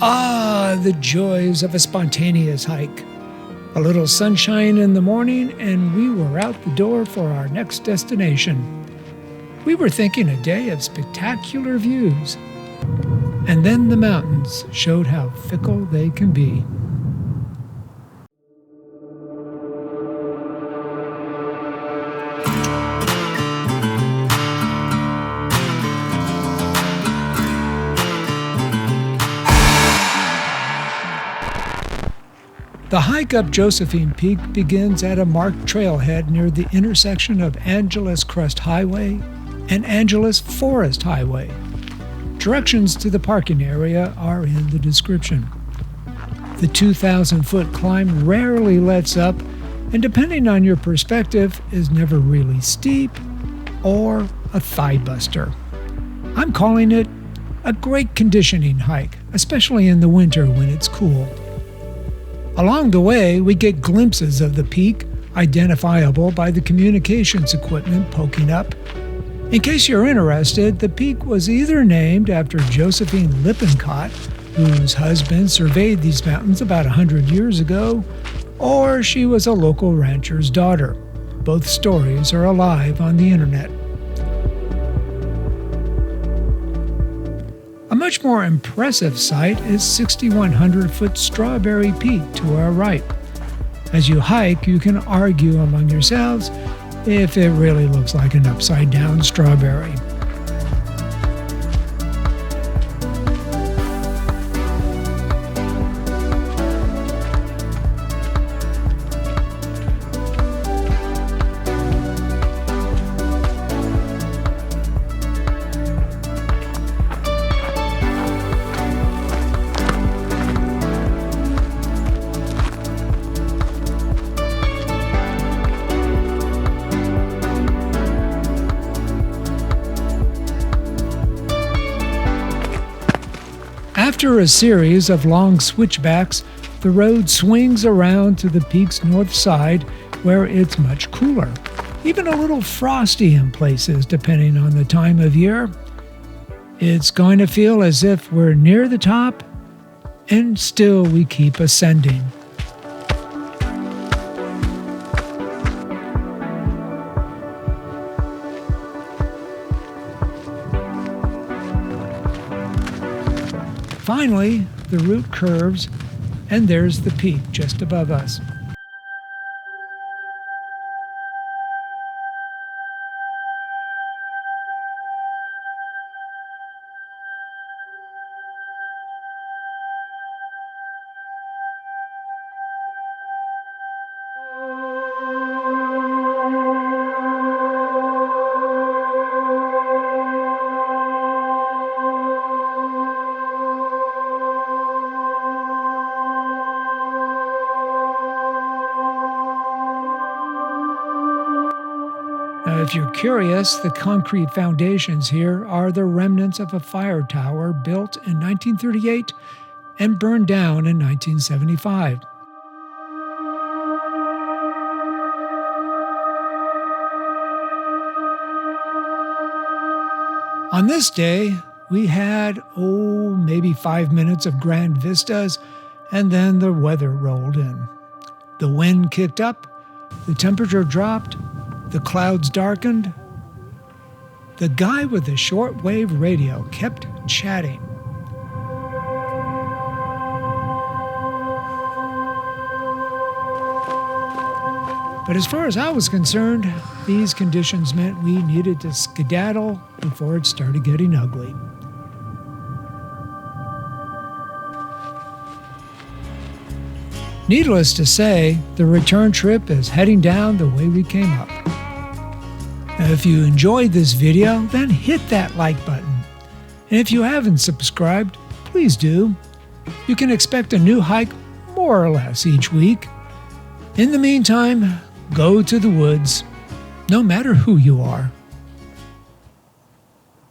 Ah, the joys of a spontaneous hike. A little sunshine in the morning, and we were out the door for our next destination. We were thinking a day of spectacular views. And then the mountains showed how fickle they can be. The hike up Josephine Peak begins at a marked trailhead near the intersection of Angeles Crest Highway and Angeles Forest Highway. Directions to the parking area are in the description. The 2,000-foot climb rarely lets up, and depending on your perspective, is never really steep or a thigh-buster. I'm calling it a great conditioning hike, especially in the winter when it's cool. Along the way, we get glimpses of the peak, identifiable by the communications equipment poking up. In case you're interested, the peak was either named after Josephine Lippincott, whose husband surveyed these mountains about 100 years ago, or she was a local rancher's daughter. Both stories are alive on the internet. A much more impressive sight is 6,100-foot Strawberry Peak to our right. As you hike, you can argue among yourselves if it really looks like an upside-down strawberry. After a series of long switchbacks, the road swings around to the peak's north side, where it's much cooler, even a little frosty in places depending on the time of year. It's going to feel as if we're near the top, and still we keep ascending. Finally, the route curves, and there's the peak just above us. Now, if you're curious, the concrete foundations here are the remnants of a fire tower built in 1938 and burned down in 1975. On this day, we had, maybe 5 minutes of grand vistas, and then the weather rolled in. The wind kicked up, the temperature dropped, the clouds darkened. The guy with the shortwave radio kept chatting. But as far as I was concerned, these conditions meant we needed to skedaddle before it started getting ugly. Needless to say, the return trip is heading down the way we came up. Now, if you enjoyed this video, then hit that like button. And if you haven't subscribed, please do. You can expect a new hike more or less each week. In the meantime, go to the woods, no matter who you are.